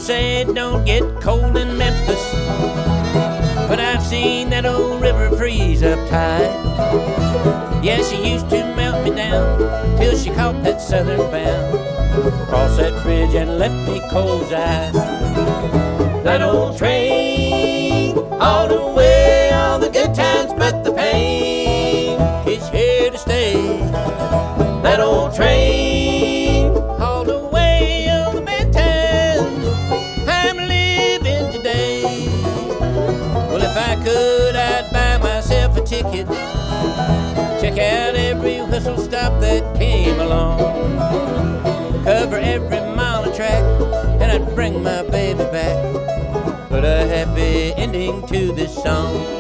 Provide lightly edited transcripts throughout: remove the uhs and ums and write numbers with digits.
say it don't get cold in Memphis, but I've seen that old river freeze up tide. Yeah, she used to melt me down till she caught that southern bound, crossed that bridge and left me cold as ice. That old train, all the way, all the good times but the pain is here to stay. That old train, all the way, all the bad times I'm living today. Well, if I could, I'd buy myself a ticket, check out every whistle stop that came along, cover every mile of track, and I'd bring my baby back, put a happy ending to this song.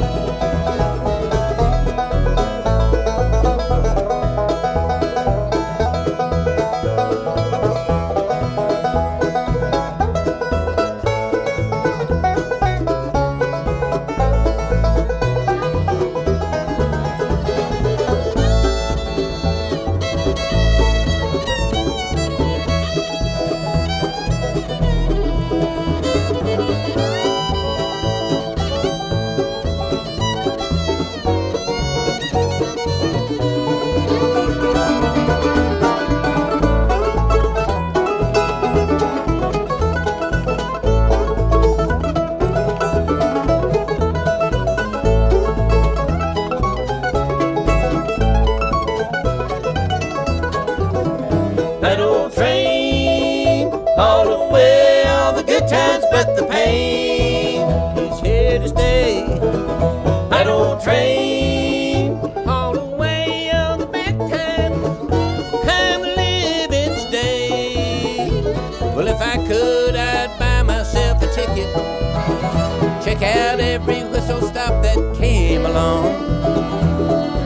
Check out every whistle stop that came along,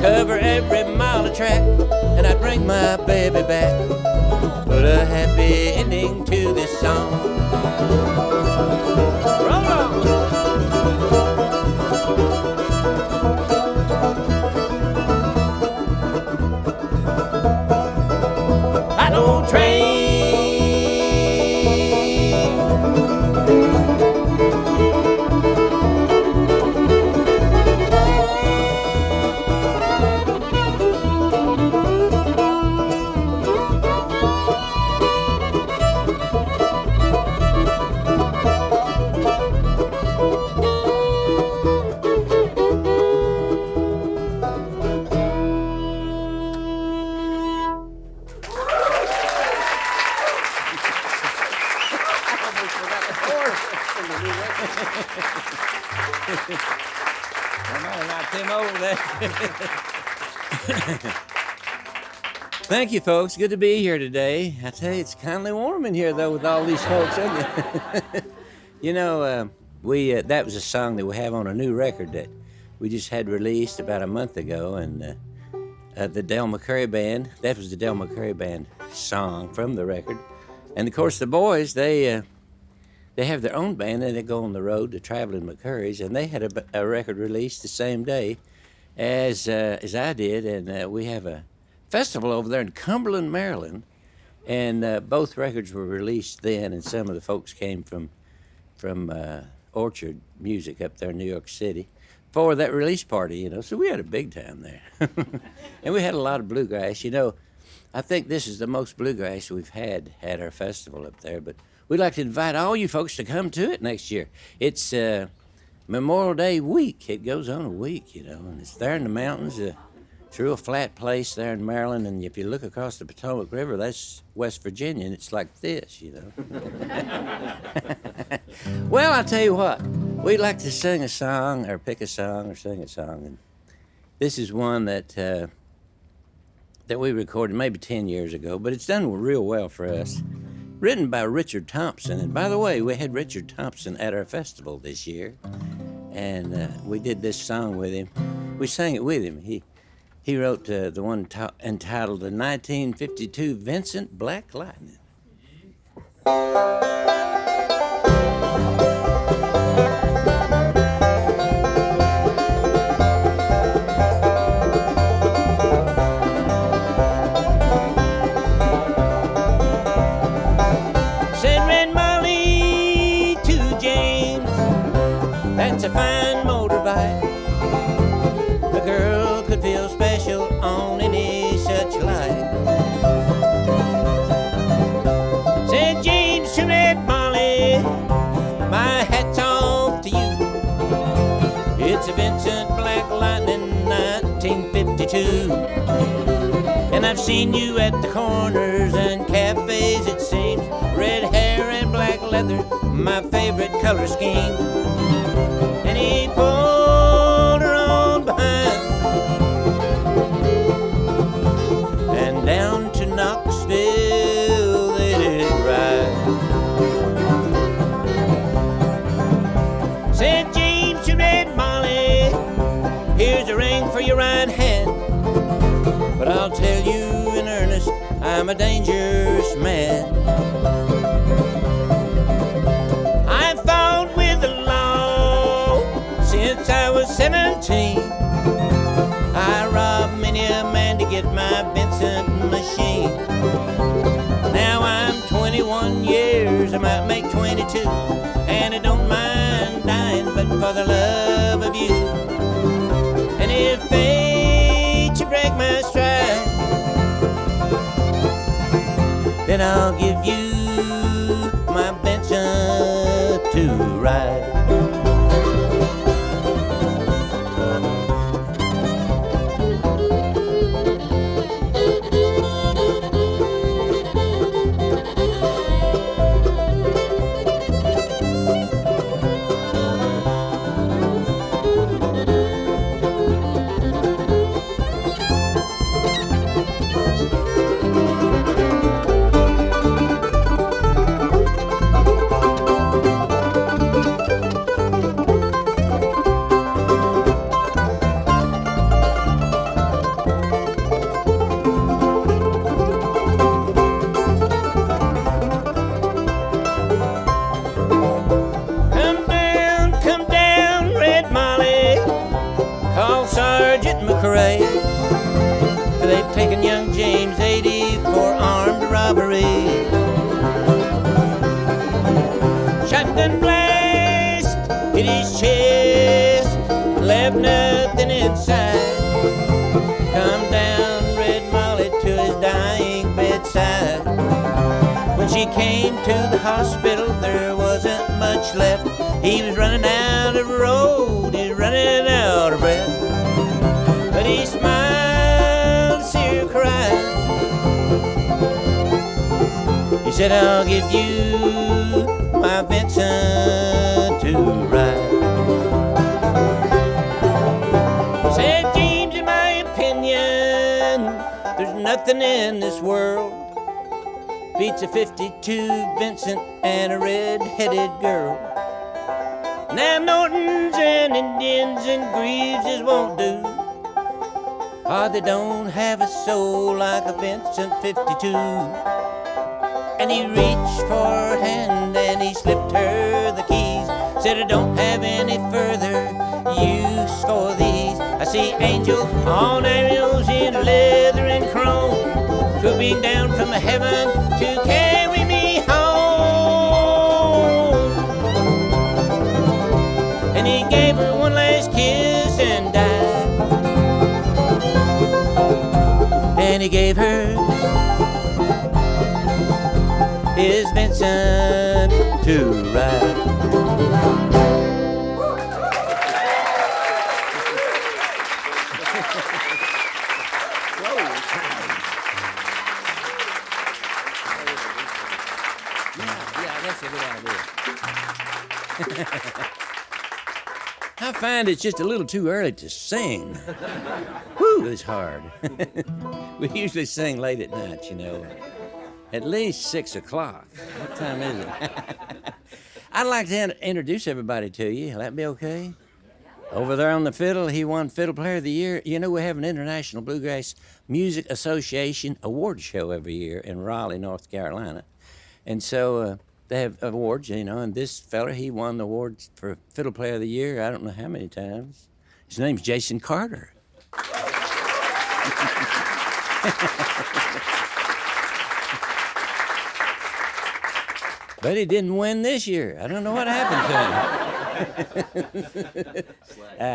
cover every mile of track, and I'd bring my baby back, put a happy ending to this song. Roll on! That old train, Thank you, folks. Good to be here today. I tell you, it's kindly warm in here, though, with all these folks, isn't it? You know, that was a song that we have on a new record that we just had released about a month ago, and the McCoury Band, that was the McCoury Band song from the record. And, of course, the boys, they have their own band, and they go on the road to traveling McCoury's, and they had a record released the same day as I did, and we have a festival over there in Cumberland, Maryland, and both records were released then, and some of the folks came from Orchard Music up there in New York City for that release party, you know, so we had a big time there. And we had a lot of bluegrass. You know, I think this is the most bluegrass we've had at our festival up there, but we'd like to invite all you folks to come to it next year. It's Memorial Day week. It goes on a week, you know, and it's there in the mountains. It's a real flat place there in Maryland, and if you look across the Potomac River, that's West Virginia, and it's like this, you know. Well, I'll tell you what, we'd like to sing a song, or pick a song, or sing a song, and this is one that we recorded maybe 10 years ago, but it's done real well for us. Written by Richard Thompson, and by the way, we had Richard Thompson at our festival this year, and we did this song with him. We sang it with him. He wrote the one entitled the 1952 Vincent Black Lightning. Said Red Molly That's a fine motorbike. A girl could feel special on any such light. Said James to Red Molly, my hat's off to you. It's a Vincent Black Lightning 1952. And I've seen you at the corners and cafes, it seems. Red hair and black leather, my favorite color scheme. And he pulled her on behind and down to Knoxville they did ride. Said James to Red Molly, here's a ring for your right hand, but I'll tell you in earnest, I'm a dangerous man. I fought with the law since I was 17. I robbed many a man to get my Vincent machine. Now I'm 21 years, I might make 22, and I don't mind dying, but for the love of you. And if fate should break my stride, then I'll give you my Vincent to ride. McCoury, they've taken young James 80 for armed robbery. Shotgun blast hit his chest, left nothing inside. Come down Red Molly to his dying bedside. When she came to the hospital, there wasn't much left. He was running out of road, he was running out of breath. But he smiled to see her cry. He said, I'll give you my Vincent to ride. Said James, in my opinion, there's nothing in this world beats a 52 Vincent and a red-headed girl. Now Nortons and Indians and Greaves won't do. Oh, they don't have a soul like a Vincent 52. And he reached for her hand and he slipped her the keys. Said, I don't have any further use for these. I see angels on aerials in leather and chrome, swooping down from heaven to carry me home. And he gave her one last kiss and died. And he gave her his Vincent to ride. Yeah, that's a good idea. I find it's just a little too early to sing. Whew, it's hard. We usually sing late at night, you know. At least 6 o'clock. What time is it? I'd like to introduce everybody to you. Will that be okay? Over there on the fiddle, he won Fiddle Player of the Year. You know, we have an International Bluegrass Music Association award show every year in Raleigh, North Carolina. And so they have awards, you know, and this fella, he won the awards for Fiddle Player of the Year, I don't know how many times. His name's Jason Carter. But he didn't win this year. I don't know what happened to him.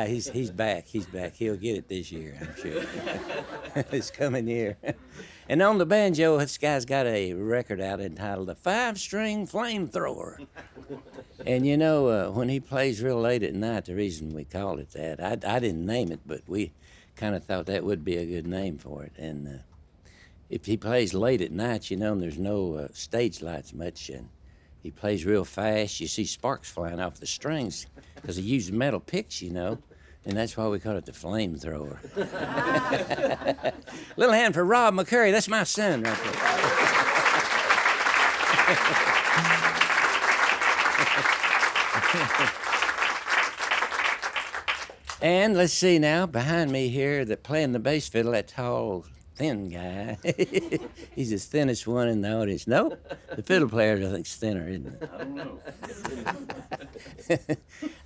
He's back. He's back. He'll get it this year, I'm sure. This coming year. And on the banjo, this guy's got a record out entitled "The 5-String Flamethrower." And you know, when he plays real late at night, the reason we called it that, I didn't name it, but we kind of thought that would be a good name for it. And if he plays late at night, you know, and there's no stage lights much, and he plays real fast, you see sparks flying off the strings because he uses metal picks, you know. And that's why we call it the flamethrower. Little hand for Rob McCoury. That's my son right there. And let's see now, behind me here, that playing the bass fiddle, that tall, thin guy. He's the thinnest one in the audience. Nope, the fiddle player I think's thinner, isn't it? I don't know.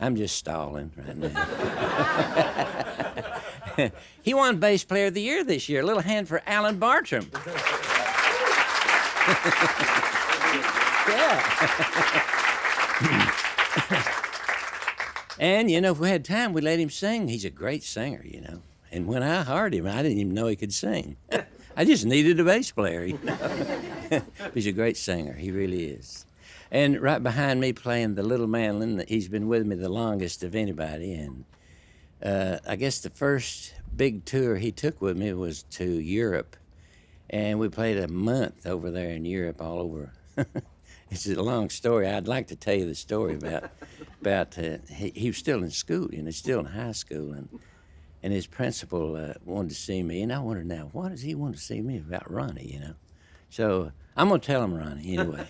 I'm just stalling right now. He won Bass Player of the Year this year. A little hand for Alan Bartram. Yeah. And, you know, if we had time, we'd let him sing. He's a great singer, you know. And when I heard him, I didn't even know he could sing. I just needed a bass player, you know. He's a great singer. He really is. And right behind me playing the little mandolin, he's been with me the longest of anybody. And I guess the first big tour he took with me was to Europe. And we played a month over there in Europe, all over. It's a long story. I'd like to tell you the story about he was still in school, you know, still in high school. And his principal wanted to see me. And I wondered now, why does he want to see me about Ronnie, you know? So I'm going to tell him Ronnie anyway.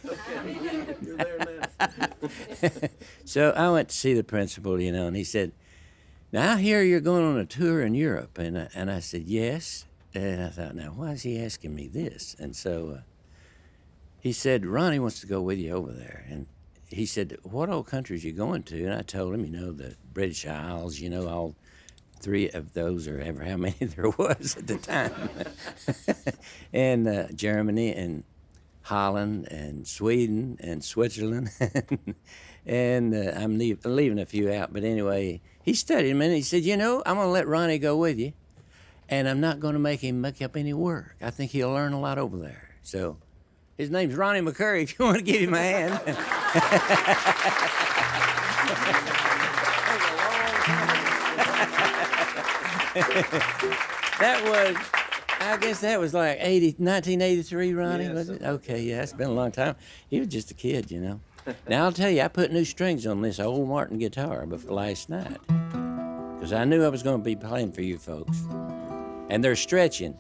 You're there now. So I went to see the principal, you know, and he said, "Now I hear you're going on a tour in Europe." And I said, "Yes." And I thought, now, why is he asking me this? And so he said, "Ronnie wants to go with you over there." And he said, "What old countries you going to?" And I told him, you know, the British Isles, you know, all 3 of those or ever how many there was at the time. And Germany and Holland and Sweden and Switzerland. And I'm leaving a few out. But anyway, he studied them and he said, "You know, I'm going to let Ronnie go with you. And I'm not going to make him make up any work. I think he'll learn a lot over there." So his name's Ronnie McCoury, if you want to give him a hand. I guess that was like 1983, Ronnie, yes, was it? Okay, yeah, it's been a long time. He was just a kid, you know. Now, I'll tell you, I put new strings on this old Martin guitar before last night because I knew I was going to be playing for you folks. And they're stretching.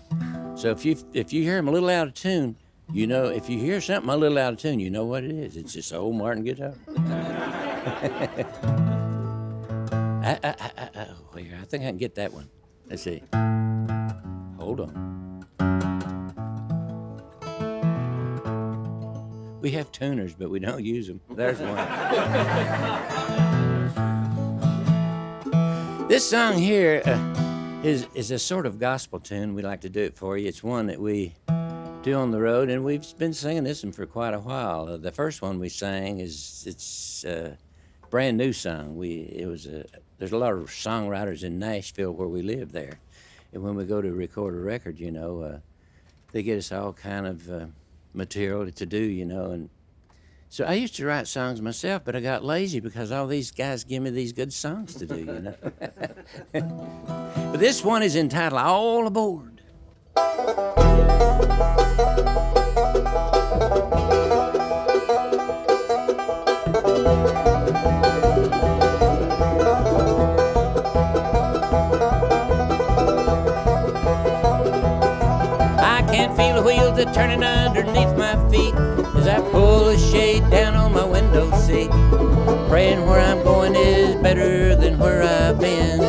So if you hear them a little out of tune, you know, if you hear something a little out of tune, you know what it is. It's this old Martin guitar. Here, I think I can get that one. Let's see. Hold on. We have tuners, but we don't use them. There's one. This song here is a sort of gospel tune. We like to do it for you. It's one that we do on the road, and we've been singing this one for quite a while. The first one we sang it's a brand new song. There's a lot of songwriters in Nashville where we live there, and when we go to record a record, you know, they get us all kind of material to do, you know, and so I used to write songs myself, but I got lazy because all these guys give me these good songs to do, you know. But this one is entitled "All Aboard." I can feel the wheels a turning underneath my feet as I pull the shade down on my window seat, praying where I'm going is better than where I've been.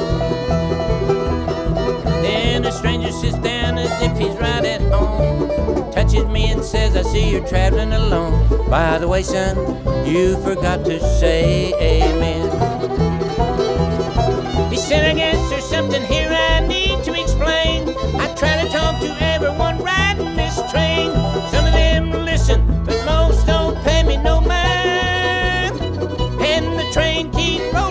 Then a stranger sits down as if he's right at home, touches me and says, "I see you're traveling alone. By the way, son, you forgot to say amen." He said, "I guess there's something here I need to explain. I try to talk to everyone riding this train. Some of them listen, but most don't pay me no mind. And the train keeps rolling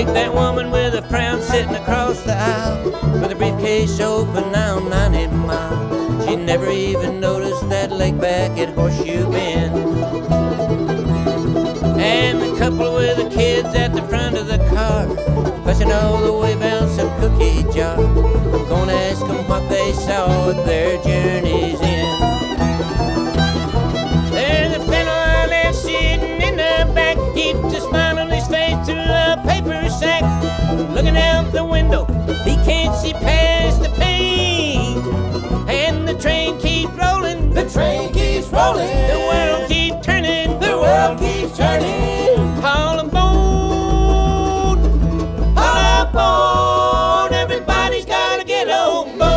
Take that woman with a frown sitting across the aisle with a briefcase open now 90 miles. She never even noticed that leg back at Horseshoe Bend. And the couple with the kids at the front of the car, fussing all the way about some cookie jar. I'm gonna ask them what they saw at their journey's end. There's a fellow I left sitting in the back, keeps a smile on his face through a paper sack. Looking out the window, he can't see past the pane. And the train keeps rolling, the train keeps rolling, the world keeps turning, the world keeps turning. All aboard, all aboard, everybody's gotta get on board.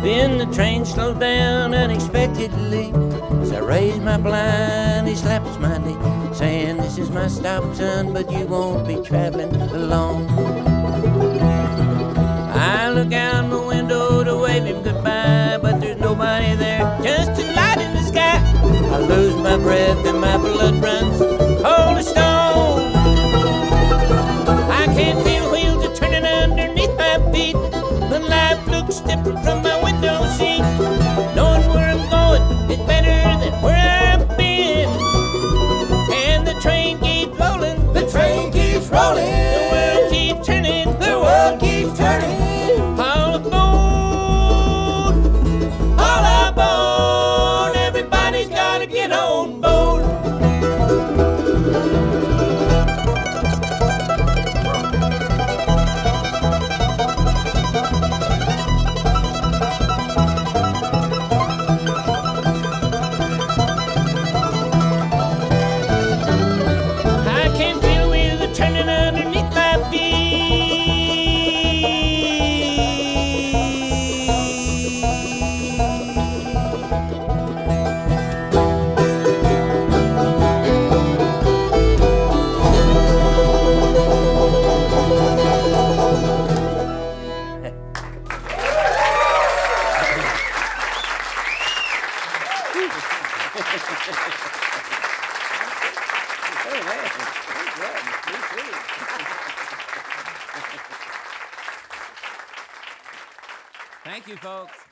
Then the train slowed down unexpectedly. As I raise my blind, he slaps my knee, saying, "This is my stop, son, but you won't be traveling alone." I look out the window to wave him goodbye, but there's nobody there, just a light in the sky. I lose my breath and my blood runs cold as stone. I can feel wheels are turning underneath my feet, but life looks different from my window seat. Knowing where I'm going is better than where I've been. And the train keeps rolling, the train keeps rolling, the world keeps turning, the world keeps turning. All aboard, everybody's gotta get on board. Thank you, folks.